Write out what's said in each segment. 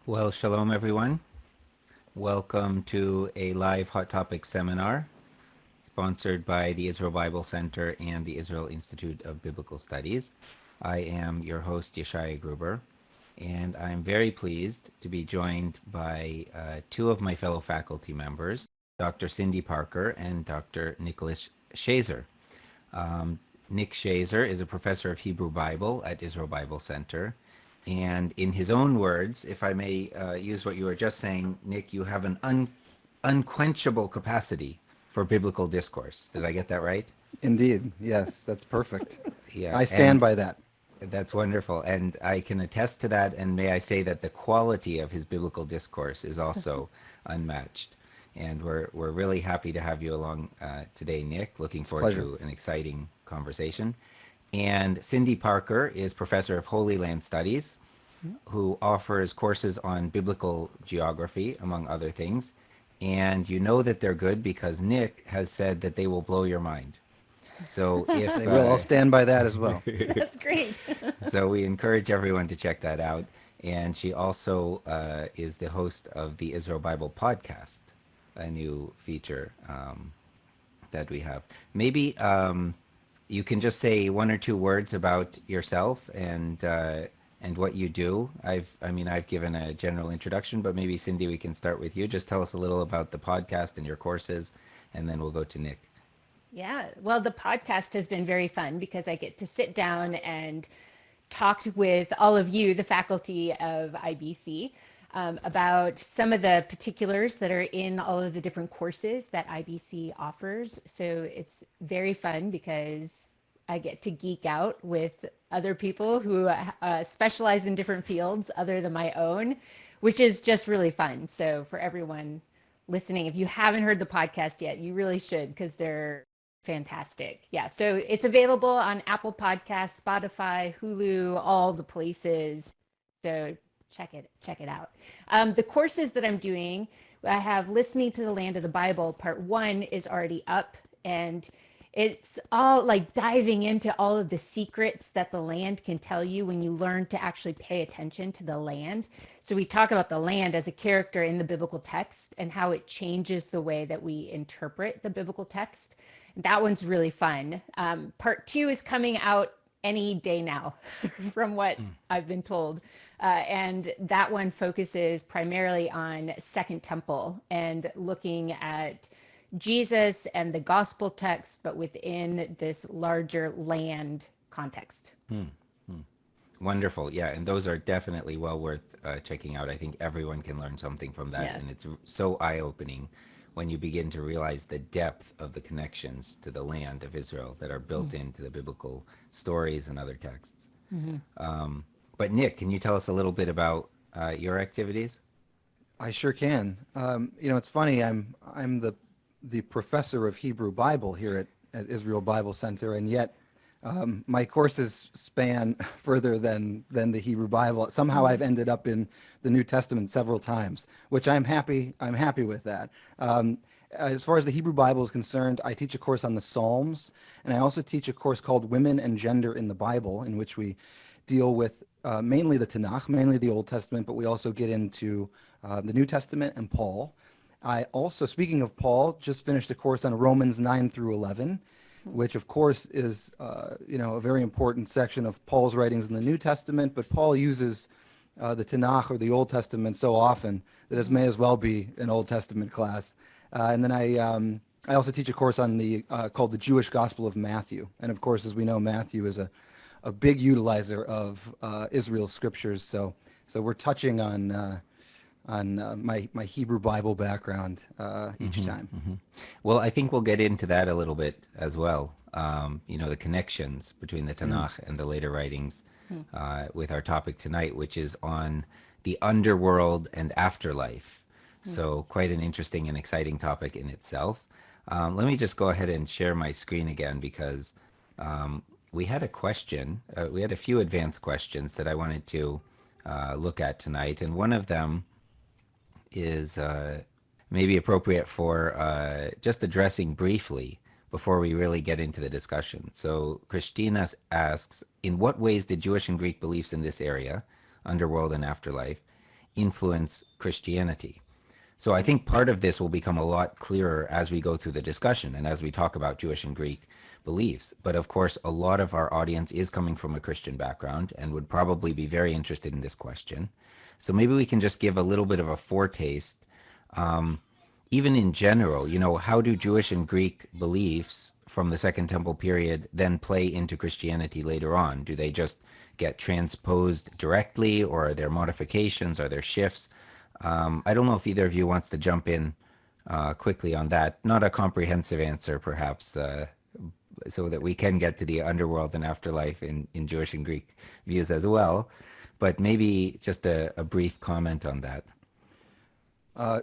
Well, shalom, everyone. Welcome to a live Hot Topic seminar sponsored by the Israel Bible Center and the Israel Institute of Biblical Studies. I am your host, Yeshaya Gruber, and I'm very pleased to be joined by two of my fellow faculty members, Dr. Cindy Parker and Dr. Nicholas Shazer. Nick Shazer is a professor of Hebrew Bible at Israel Bible Center. And in his own words, if I may use what you were just saying, Nick, you have an unquenchable capacity for biblical discourse. Did I get that right? Indeed. Yes, that's perfect. Yeah, I stand and by that. that's wonderful. And I can attest to that. And may I say that the quality of his biblical discourse is also unmatched. And we're really happy to have you along today, Nick. Looking It's a forward pleasure. to an exciting conversation. And Cindy Parker is professor of Holy Land Studies, who offers courses on biblical geography, among other things. And you know that they're good because Nick has said that they will blow your mind. So if They will. I'll stand by that as well. That's great. so, we encourage everyone to check that out. And she also is the host of the Israel Bible podcast, a new feature that we have. Maybe you can just say one or two words about yourself and what you do. I've given a general introduction, but maybe Cindy, we can start with you. Just tell us a little about the podcast and your courses, and then we'll go to Nick. Yeah. Well, the podcast has been very fun because I get to sit down and talk with all of you, the faculty of IBC, about some of the particulars that are in all of the different courses that IBC offers. So it's very fun because I get to geek out with other people who specialize in different fields other than my own, which is just really fun. So for everyone listening, if you haven't heard the podcast yet, you really should because they're fantastic. Yeah. So it's available on Apple Podcasts, Spotify, Hulu, all the places. So check it out. The courses that I'm doing, I have Listening to the Land of the Bible. Part 1 is already up, and it's all like diving into all of the secrets that the land can tell you when you learn to actually pay attention to the land. So we talk about the land as a character in the biblical text and how it changes the way that we interpret the biblical text. That one's really fun. Part 2 is coming out any day now, from what I've been told. And that one focuses primarily on Second Temple and looking at Jesus and the gospel text, but within this larger land context. Wonderful. Yeah, and those are definitely well worth checking out. I think everyone can learn something from that, Yeah. and it's so eye-opening when you begin to realize the depth of the connections to the land of Israel that are built into the biblical stories and other texts. But Nick, can you tell us a little bit about your activities? I sure can. It's funny. I'm the professor of Hebrew Bible here at Israel Bible Center, and yet my courses span further than the Hebrew Bible. Somehow I've ended up in the New Testament several times, which I'm happy with that. As far as the Hebrew Bible is concerned, I teach a course on the Psalms, and I also teach a course called Women and Gender in the Bible, in which we deal with mainly the Tanakh, mainly the Old Testament, but we also get into the New Testament and Paul. I also, speaking of Paul, just finished a course on Romans 9 through 11, which of course is a very important section of Paul's writings in the New Testament, but Paul uses the Tanakh or the Old Testament so often that it may as well be an Old Testament class. And then I also teach a course on the called the Jewish Gospel of Matthew, and of course, as we know, Matthew is a big utilizer of Israel's scriptures. So we're touching on my Hebrew Bible background each time. Well, I think we'll get into that a little bit as well. The connections between the Tanakh and the later writings with our topic tonight, which is on the underworld and afterlife. So quite an interesting and exciting topic in itself. Let me just go ahead and share my screen again because we had a question. We had a few advanced questions that I wanted to look at tonight. And one of them is maybe appropriate for just addressing briefly before we really get into the discussion. So Christina asks, in what ways did Jewish and Greek beliefs in this area, underworld and afterlife, influence Christianity. So I think part of this will become a lot clearer as we go through the discussion and as we talk about Jewish and Greek beliefs. But of course, a lot of our audience is coming from a Christian background and would probably be very interested in this question. So maybe we can just give a little bit of a foretaste. Even in general, how do Jewish and Greek beliefs from the Second Temple period then play into Christianity later on? Do they just get transposed directly, or are there modifications? Are there shifts? I don't know if either of you wants to jump in quickly on that. Not a comprehensive answer, perhaps, so that we can get to the underworld and afterlife in Jewish and Greek views as well. But maybe just a brief comment on that.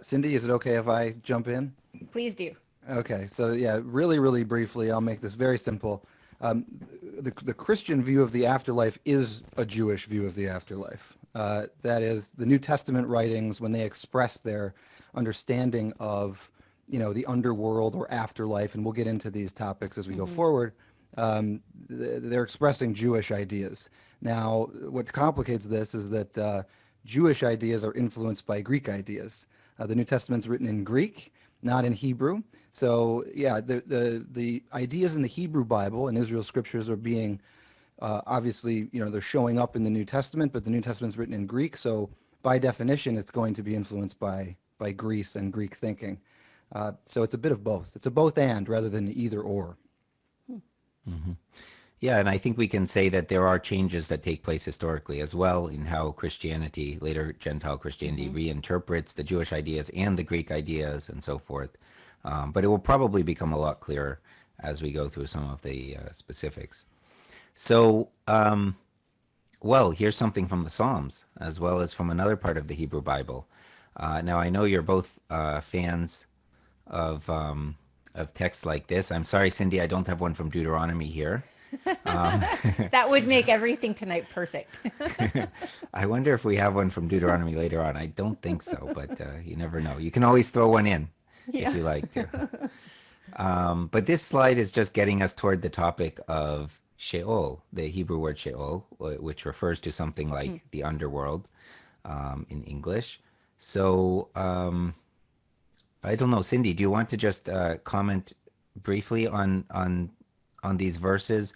Cindy, is it okay if I jump in? Please do. Okay, so yeah, really, really briefly, I'll make this very simple. The Christian view of the afterlife is a Jewish view of the afterlife. That is, the New Testament writings, when they express their understanding of, the underworld or afterlife, and we'll get into these topics as we go forward, they're expressing Jewish ideas. Now, what complicates this is that Jewish ideas are influenced by Greek ideas. The New Testament's written in Greek, not in Hebrew. So yeah, the ideas in the Hebrew Bible and Israel scriptures are being obviously, they're showing up in the New Testament, but the New Testament's written in Greek. So by definition, it's going to be influenced by Greece and Greek thinking. So it's a bit of both. It's a both and rather than either or. Mm-hmm. Yeah, and I think we can say that there are changes that take place historically as well in how Christianity, later Gentile Christianity, reinterprets the Jewish ideas and the Greek ideas and so forth. But it will probably become a lot clearer as we go through some of the specifics. So, well, here's something from the Psalms as well as from another part of the Hebrew Bible. Now, I know you're both fans of texts like this. I'm sorry, Cindy, I don't have one from Deuteronomy here. That would make everything tonight perfect. I wonder if we have one from Deuteronomy later on. I don't think so, but you never know. You can always throw one in if you like to. But this slide is just getting us toward the topic of Sheol, the Hebrew word Sheol, which refers to something like the underworld in English. So I don't know, Cindy, do you want to just comment briefly on these verses?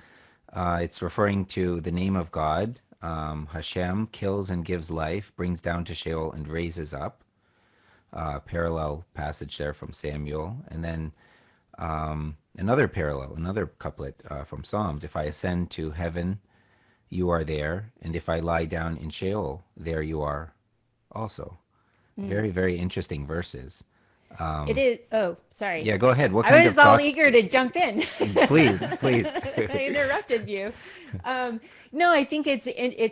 It's referring to the name of God. Hashem kills and gives life, brings down to Sheol and raises up. Parallel passage there from Samuel. And then another couplet from Psalms. If I ascend to heaven, you are there. And if I lie down in Sheol, there you are also. Very, very interesting verses. It is. Oh, sorry. Yeah, go ahead. What I kind was of all thoughts? eager to jump in. Please. I interrupted you. No, I think it's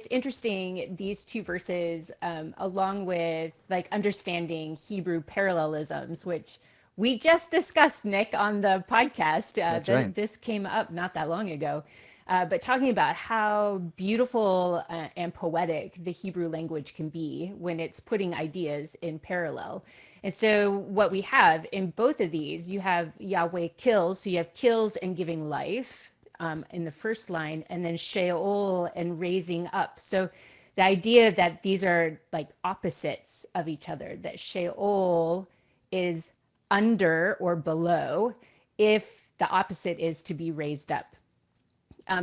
interesting, these two verses, along with like understanding Hebrew parallelisms, which we just discussed, Nick, on the podcast. That's right. This came up not that long ago. But talking about how beautiful and poetic the Hebrew language can be when it's putting ideas in parallel. And so what we have in both of these, you have Yahweh kills, so you have kills and giving life in the first line, and then Sheol and raising up. So the idea that these are like opposites of each other, that Sheol is under or below if the opposite is to be raised up.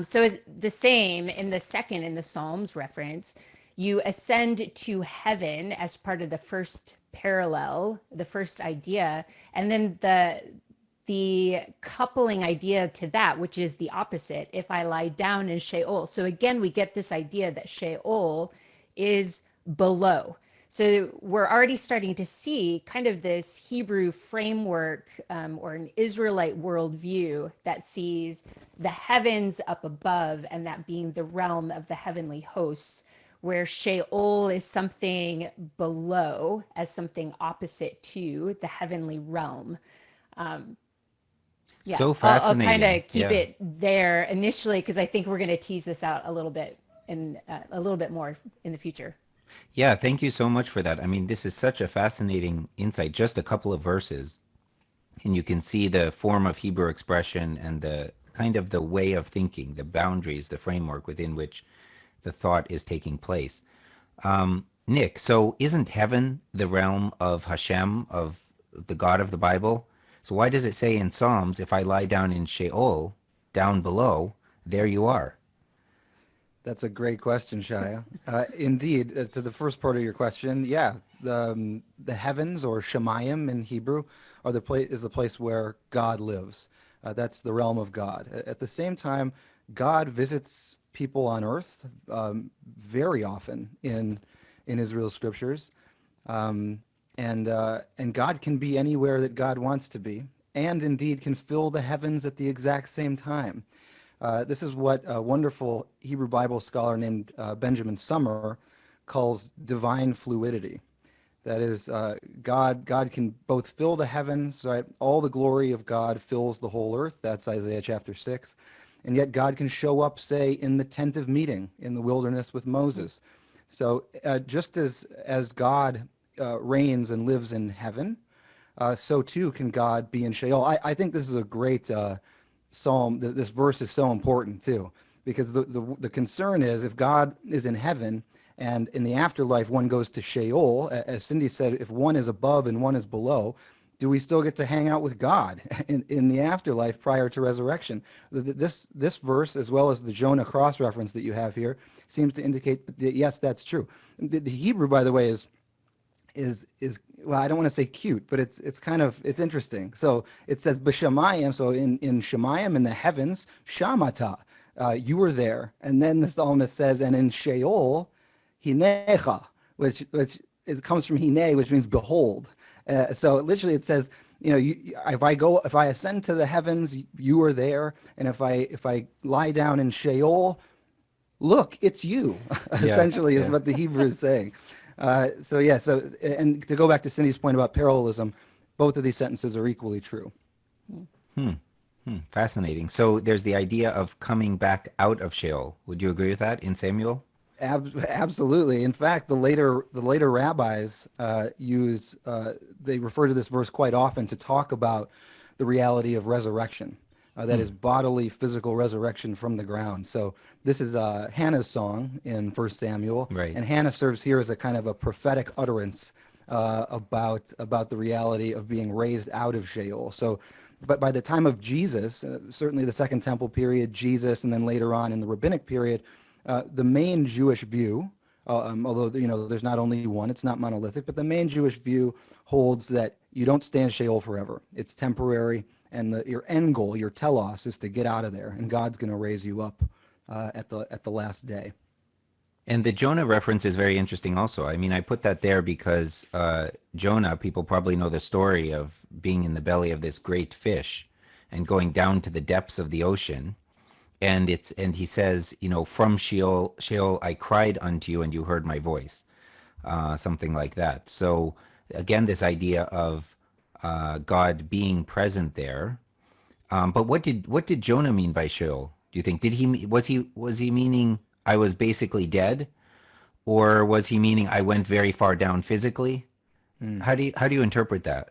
So it's the same in the second, in the Psalms reference, you ascend to heaven as part of the first parallel, the first idea, and then the coupling idea to that, which is the opposite, if I lie down in Sheol. So again, we get this idea that Sheol is below. So we're already starting to see kind of this Hebrew framework or an Israelite worldview that sees the heavens up above and that being the realm of the heavenly hosts, where Sheol is something below as something opposite to the heavenly realm. Yeah, So I'll fascinating. kind of keep Yeah. it there initially because I think we're going to tease this out a little bit and a little bit more in the future. Yeah, thank you so much for that. I mean, this is such a fascinating insight. Just a couple of verses, and you can see the form of Hebrew expression and the kind of the way of thinking, the boundaries, the framework within which the thought is taking place. Nick, so isn't heaven the realm of Hashem, of the God of the Bible? So why does it say in Psalms, if I lie down in Sheol, down below, there you are? That's a great question, Shia. Indeed, to the first part of your question, yeah, the heavens or Shemayim in Hebrew are is the place where God lives. That's the realm of God. At the same time, God visits people on earth very often in Israel's scriptures. And God can be anywhere that God wants to be, and indeed can fill the heavens at the exact same time. This is what a wonderful Hebrew Bible scholar named Benjamin Summer calls divine fluidity. That is, God can both fill the heavens, right? All the glory of God fills the whole earth. That's Isaiah chapter 6. And yet God can show up, say, in the tent of meeting in the wilderness with Moses. So just as God reigns and lives in heaven, so too can God be in Sheol. I think this is a great psalm. This verse is so important too, because the concern is if God is in heaven and in the afterlife one goes to Sheol, as Cindy said, if one is above and one is below, do we still get to hang out with God in the afterlife prior to resurrection? This verse, as well as the Jonah cross reference that you have here, seems to indicate that yes, that's true. The Hebrew, by the way, is well, I don't want to say cute, but it's kind of it's interesting. So it says b'shamayim, so in Shemayim, in the heavens, shamata, you were there, and then the psalmist says, and in Sheol, hinecha, which comes from hine, which means behold. So literally, it says, if I ascend to the heavens, you are there, and if I lie down in Sheol, look, it's you. Yeah, Essentially, is yeah. what the Hebrew is saying. So and to go back to Cindy's point about parallelism, both of these sentences are equally true. Fascinating. So there's the idea of coming back out of Sheol. Would you agree with that in Samuel? Absolutely. In fact, the later rabbis they refer to this verse quite often to talk about the reality of resurrection. That is bodily, physical resurrection from the ground. So this is Hannah's song in 1 Samuel, Right. and Hannah serves here as a kind of a prophetic utterance about the reality of being raised out of Sheol. So, but by the time of Jesus, certainly the Second Temple period, Jesus, and then later on in the Rabbinic period, the main Jewish view, although there's not only one, it's not monolithic, but the main Jewish view holds that you don't stay in Sheol forever. It's temporary, and your end goal, your telos, is to get out of there, and God's going to raise you up at the last day. And the Jonah reference is very interesting also. I mean, I put that there because Jonah, people probably know the story of being in the belly of this great fish and going down to the depths of the ocean. And he says, from Sheol I cried unto you and you heard my voice, something like that. So again, this idea of God being present there. But what did Jonah mean by Sheol? Do you think was he meaning I was basically dead, or was he meaning I went very far down physically? How do you interpret that?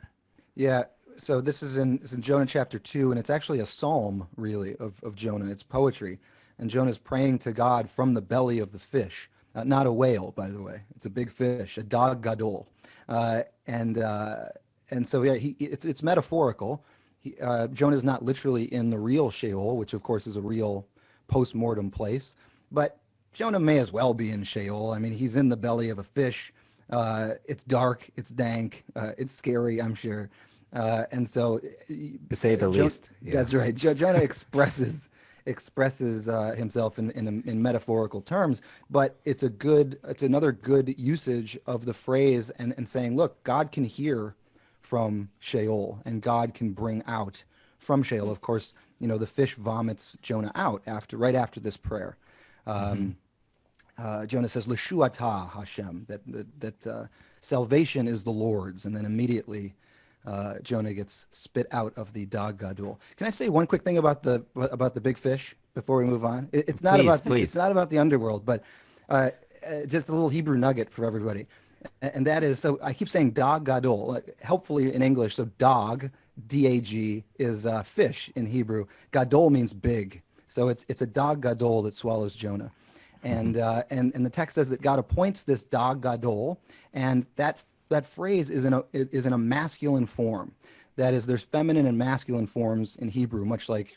Yeah, so this is in Jonah chapter 2, and it's actually a psalm, really, of Jonah. It's poetry. And Jonah's praying to God from the belly of the fish. Not a whale, by the way. It's a big fish, a dag gadol. And so, yeah, it's metaphorical. Jonah's not literally in the real Sheol, which, of course, is a real post-mortem place. But Jonah may as well be in Sheol. I mean, he's in the belly of a fish. It's dark, it's dank, it's scary, I'm sure. And so, To say the least. Yeah. that's right. Jonah expresses himself in metaphorical terms, but it's another good usage of the phrase and saying, look, God can hear from Sheol and God can bring out from Sheol. Of course, the fish vomits Jonah out right after this prayer. Jonah says, "L'shuata Hashem," that salvation is the Lord's, and then immediately Jonah gets spit out of the Dag Gadol. Can I say one quick thing about the big fish before we move on? It's not Please. it's not about the underworld, but just a little Hebrew nugget for everybody, and that is, so I keep saying Dag Gadol, helpfully in English. So dog, D-A-G, is fish in Hebrew. Gadol means big, so it's a Dag Gadol that swallows Jonah. And the text says that God appoints this Dag Gadol, and that phrase is in a masculine form. That is, there's feminine and masculine forms in Hebrew, much like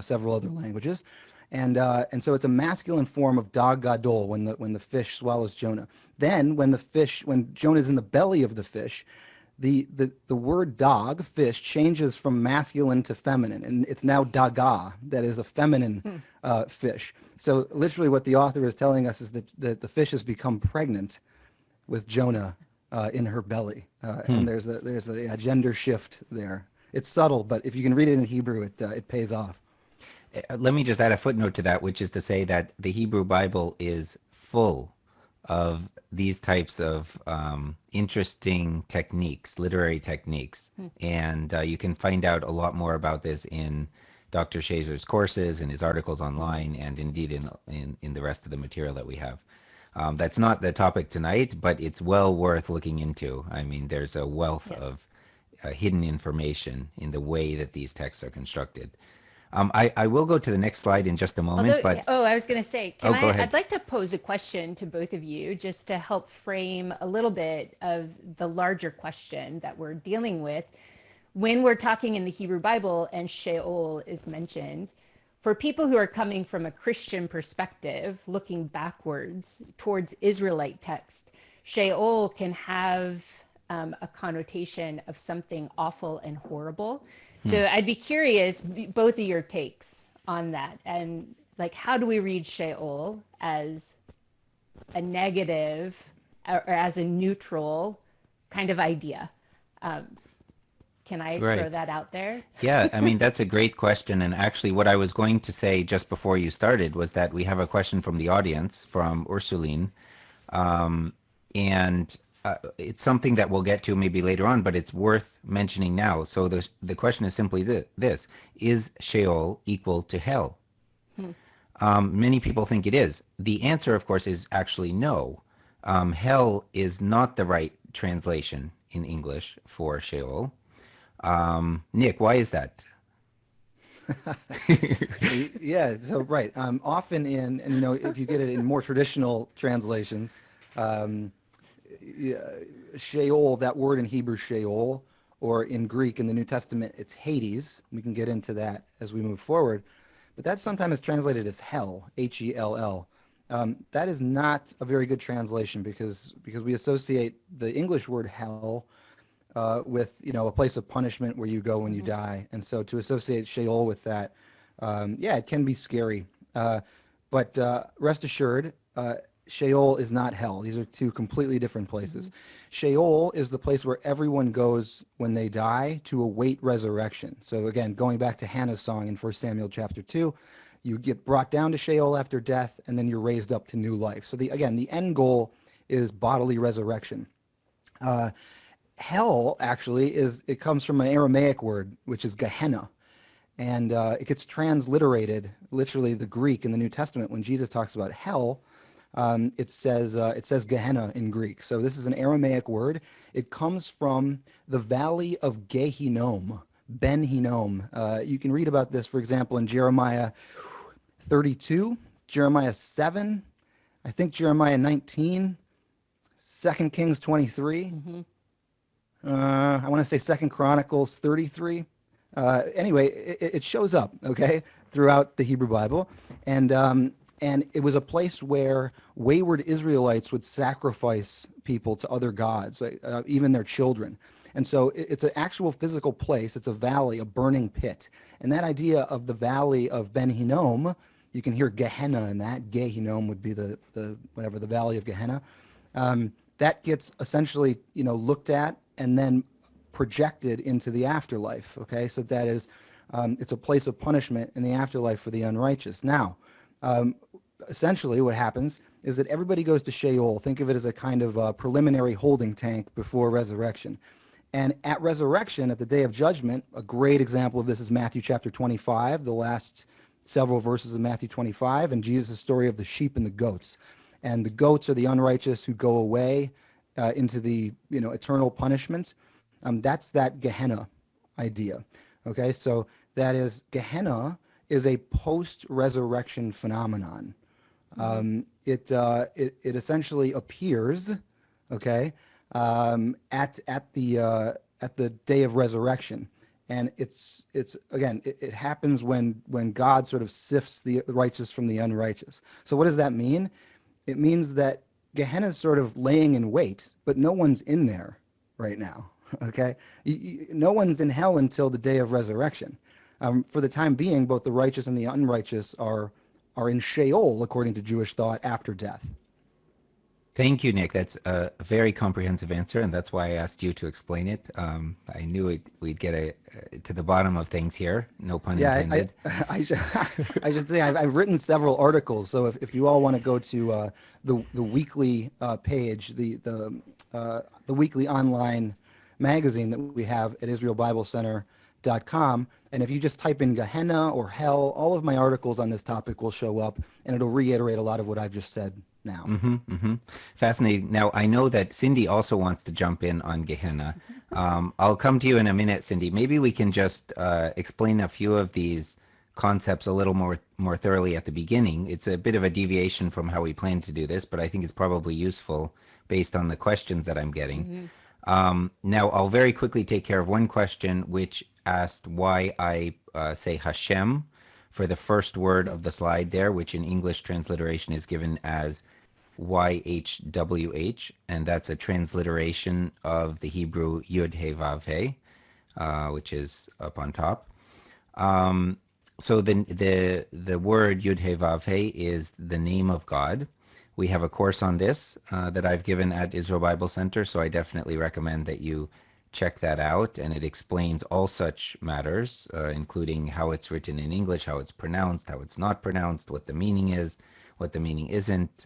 several other languages, and so it's a masculine form of Dag Gadol when the fish swallows Jonah. Then when Jonah is in the belly of the fish, the word dog, fish, changes from masculine to feminine, and it's now daga, that is a feminine fish. So literally what the author is telling us is that the fish has become pregnant with Jonah in her belly, and there's a gender shift there. It's subtle, but if you can read it in Hebrew, it pays off. Let me just add a footnote to that, which is to say that the Hebrew Bible is full of these types of interesting techniques, literary techniques. And you can find out a lot more about this in Dr. Shazer's courses and his articles online, and indeed in the rest of the material that we have. That's not the topic tonight, but it's well worth looking into. I mean, there's a wealth of hidden information in the way that these texts are constructed. I will go to the next slide in just a moment, but I was going to say, go ahead. I'd like to pose a question to both of you just to help frame a little bit of the larger question that we're dealing with when we're talking in the Hebrew Bible and Sheol is mentioned. For people who are coming from a Christian perspective, looking backwards towards Israelite text, Sheol can have a connotation of something awful and horrible. So I'd be curious, both of your takes on that, and like, how do we read Sheol as a negative or as a neutral kind of idea? Can I throw that out there? Yeah, I mean, that's a great question. And actually, what I was going to say just before you started was that we have a question from the audience, from Ursuline. And it's something that we'll get to maybe later on, but it's worth mentioning now. So the question is simply this: is Sheol equal to hell? Many people think it is. The answer, of course, is actually no. Hell is not the right translation in English for Sheol. Nick, why is that? Yeah, so right. Often if you get it in more traditional translations, Sheol, that word in Hebrew, Sheol, or in Greek in the New Testament, it's Hades. We can get into that as we move forward. But that sometimes is translated as hell, Hell. That is not a very good translation because we associate the English word hell with a place of punishment where you go when you die. And so to associate Sheol with that, it can be scary. But rest assured, Sheol is not hell. These are two completely different places. Sheol is the place where everyone goes when they die to await resurrection. So again, going back to Hannah's song in 1 Samuel chapter 2, you get brought down to Sheol after death, and then you're raised up to new life. So the end goal is bodily resurrection. Hell actually it comes from an Aramaic word, which is Gehenna. And it gets transliterated, literally the Greek in the New Testament, when Jesus talks about hell, it says Gehenna in Greek. So this is an Aramaic word. It comes from the valley of Gehenom, Ben Hinnom. You can read about this, for example, in Jeremiah 32, Jeremiah 7, I think Jeremiah 19, 2 Kings 23. I want to say 2 Chronicles 33. Anyway, it shows up, okay, throughout the Hebrew Bible. And it was a place where wayward Israelites would sacrifice people to other gods, even their children. And so it's an actual physical place. It's a valley, a burning pit. And that idea of the valley of Ben Hinnom, you can hear Gehenna in that. Gehenom would be the valley of Gehenna. That gets essentially, looked at and then projected into the afterlife. Okay, so that is, it's a place of punishment in the afterlife for the unrighteous. Now, essentially what happens is that everybody goes to Sheol. Think of it as a kind of preliminary holding tank before resurrection. And at resurrection, at the day of judgment, a great example of this is Matthew chapter 25, the last several verses of Matthew 25, and Jesus' story of the sheep and the goats. And the goats are the unrighteous who go away into the eternal punishment. That's that Gehenna idea. Okay, so that is Gehenna is a post-resurrection phenomenon. It essentially appears, okay, at the day of resurrection, and it's again it happens when God sort of sifts the righteous from the unrighteous. So what does that mean? It means that Gehenna is sort of laying in wait, but no one's in there right now. Okay, no one's in hell until the day of resurrection. For the time being, both the righteous and the unrighteous are in Sheol, according to Jewish thought, after death. Thank you, Nick. That's a very comprehensive answer, and that's why I asked you to explain it. I knew we'd get to the bottom of things here. No pun Yeah, intended. I should say I've written several articles. So if you all want to go to the weekly page, the weekly online magazine that we have at IsraelBibleCenter.com, and if you just type in Gehenna or hell, all of my articles on this topic will show up, and it'll reiterate a lot of what I've just said now. Fascinating. Now, I know that Cindy also wants to jump in on Gehenna. I'll come to you in a minute, Cindy. Maybe we can just explain a few of these concepts a little more thoroughly at the beginning. It's a bit of a deviation from how we plan to do this, but I think it's probably useful based on the questions that I'm getting. Now, I'll very quickly take care of one question, which asked why I say Hashem for the first word of the slide there, which in English transliteration is given as YHWH, and that's a transliteration of the Hebrew Yud He Vav He, which is up on top. So the word Yud He Vav He is the name of God. We have a course on this that I've given at Israel Bible Center, so I definitely recommend that you check that out, and it explains all such matters, including how it's written in English, how it's pronounced, how it's not pronounced, what the meaning is, what the meaning isn't,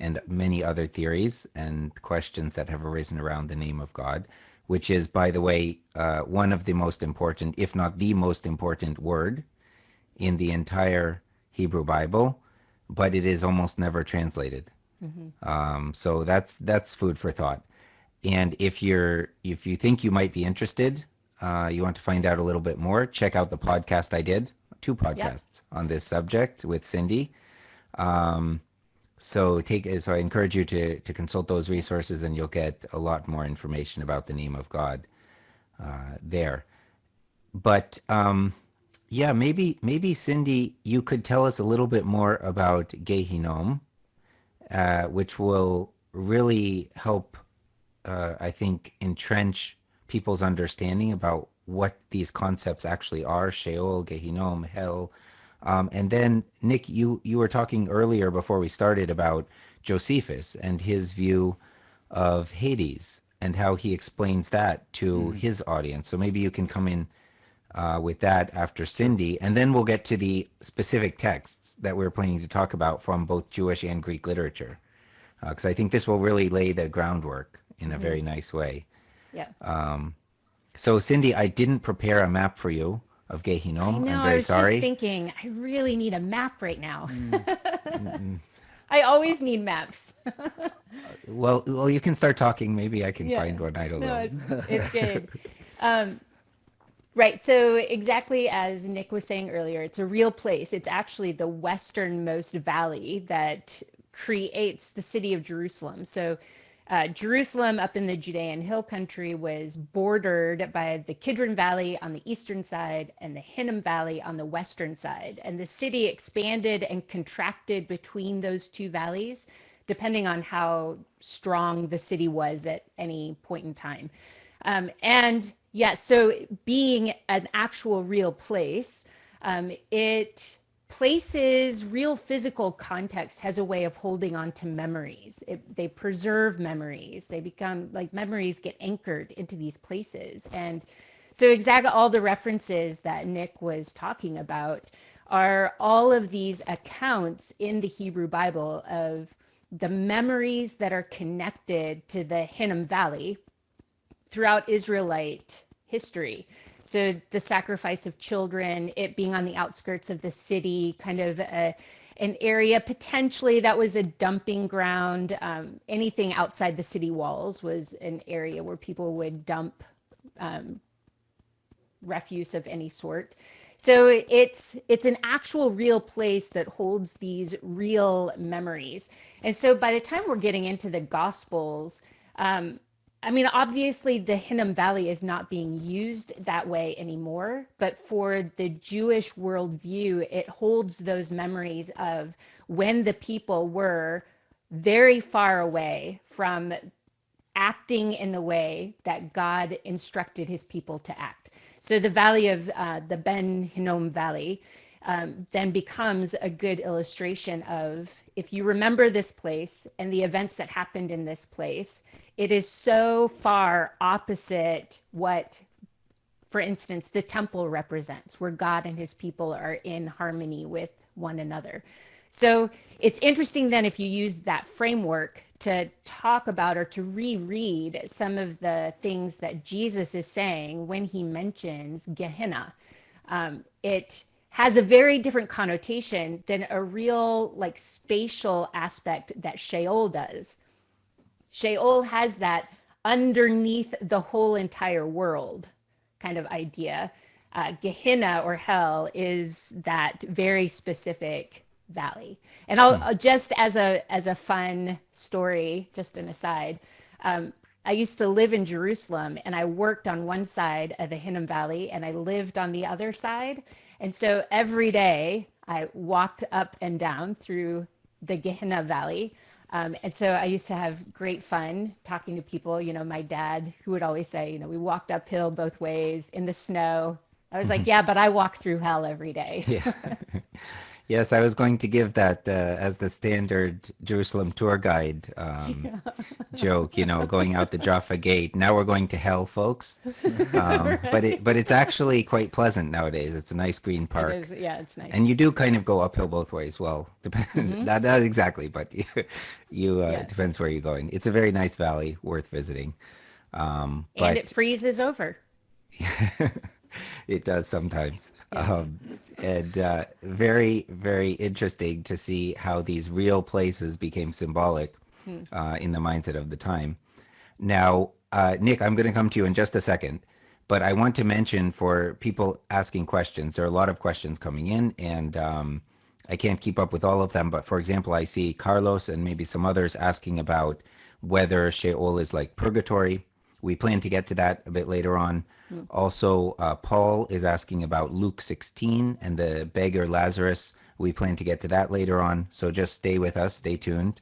and many other theories and questions that have arisen around the name of God, which is, by the way, one of the most important, if not the most important word in the entire Hebrew Bible, but it is almost never translated. So that's food for thought. And if you think you might be interested, you want to find out a little bit more, check out the podcast I did, 2 podcasts on this subject with Cindy. So I encourage you to consult those resources, and you'll get a lot more information about the name of God there. But yeah, maybe Cindy, you could tell us a little bit more about Gehenom, which will really help, I think, entrench people's understanding about what these concepts actually are: Sheol, Gehenom, hell. And then, Nick, you were talking earlier before we started about Josephus and his view of Hades and how he explains that to his audience. So maybe you can come in with that after Cindy, and then we'll get to the specific texts that we're planning to talk about from both Jewish and Greek literature, because I think this will really lay the groundwork in a very nice way. Yeah. So, Cindy, I didn't prepare a map for you of Gehenom. I know, I'm I very was sorry. just thinking, I really need a map right now. I always need maps. Well, you can start talking. Maybe I can find one. I don't No, know. it's good. Right. So exactly as Nick was saying earlier, it's a real place. It's actually the westernmost valley that creates the city of Jerusalem. So Jerusalem up in the Judean hill country was bordered by the Kidron Valley on the eastern side and the Hinnom Valley on the western side. And the city expanded and contracted between those two valleys, depending on how strong the city was at any point in time. And yeah, so being an actual real place, it places real physical context, has a way of holding on to memories. They preserve memories. They become like memories get anchored into these places. And so exactly all the references that Nick was talking about are all of these accounts in the Hebrew Bible of the memories that are connected to the Hinnom Valley throughout Israelite history. So the sacrifice of children, it being on the outskirts of the city, kind of an area potentially that was a dumping ground. Anything outside the city walls was an area where people would dump refuse of any sort. So it's an actual real place that holds these real memories. And so by the time we're getting into the Gospels, um, I mean, obviously the Hinnom Valley is not being used that way anymore, but for the Jewish worldview, it holds those memories of when the people were very far away from acting in the way that God instructed his people to act. So the valley of the Ben Hinnom Valley then becomes a good illustration of, if you remember this place and the events that happened in this place, it is so far opposite what, for instance, the temple represents, where God and his people are in harmony with one another. So it's interesting then, if you use that framework to talk about or to reread some of the things that Jesus is saying when he mentions Gehenna. It has a very different connotation than a real like spatial aspect that Sheol does. Sheol has that underneath the whole entire world kind of idea. Gehenna, or hell, is that very specific valley. And I'll just as a fun story, just an aside. I used to live in Jerusalem, and I worked on one side of the Hinnom Valley, and I lived on the other side. And so every day I walked up and down through the Gehenna Valley. And so I used to have great fun talking to people. You know, my dad, who would always say, you know, we walked uphill both ways in the snow. I was like, yeah, but I walk through hell every day. Yeah. Yes, I was going to give that as the standard Jerusalem tour guide joke, you know, going out the Jaffa Gate. Now we're going to hell, folks. But it's actually quite pleasant nowadays. It's a nice green park. It is, yeah, it's nice. And you do kind of go uphill both ways. Well, depends, not exactly, but it depends where you're going. It's a very nice valley, worth visiting. And it freezes over. It does sometimes. And very, very interesting to see how these real places became symbolic in the mindset of the time. Now, Nick, I'm going to come to you in just a second, but I want to mention, for people asking questions, there are a lot of questions coming in, and I can't keep up with all of them. But for example, I see Carlos and maybe some others asking about whether Sheol is like purgatory. We plan to get to that a bit later on. Also, Paul is asking about Luke 16 and the beggar Lazarus. We plan to get to that later on. So just stay with us, stay tuned.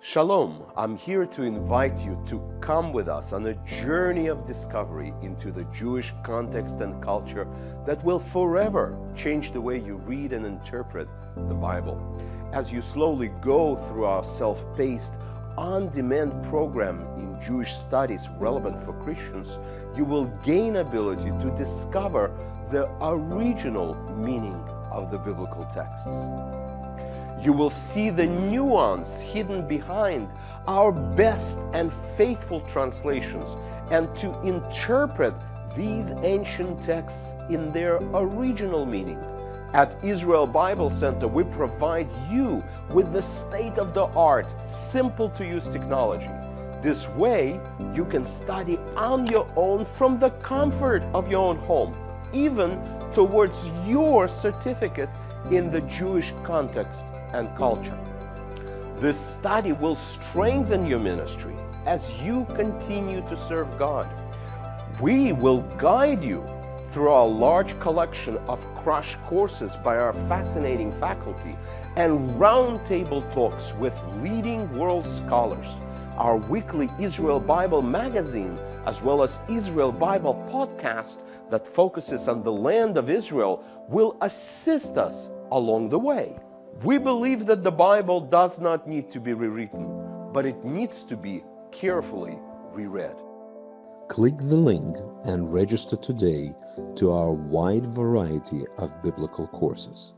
Shalom, I'm here to invite you to come with us on a journey of discovery into the Jewish context and culture that will forever change the way you read and interpret the Bible. As you slowly go through our self-paced, on-demand program in Jewish studies relevant for Christians, you will gain ability to discover the original meaning of the biblical texts. You will see the nuance hidden behind our best and faithful translations, and to interpret these ancient texts in their original meaning. At Israel Bible Center, we provide you with the state-of-the-art, simple-to-use technology. This way, you can study on your own from the comfort of your own home, even towards your certificate in the Jewish context and culture. This study will strengthen your ministry as you continue to serve God. We will guide you through our large collection of crash courses by our fascinating faculty and roundtable talks with leading world scholars. Our weekly Israel Bible magazine, as well as Israel Bible podcast that focuses on the land of Israel, will assist us along the way. We believe that the Bible does not need to be rewritten, but it needs to be carefully reread. Click the link and register today to our wide variety of biblical courses.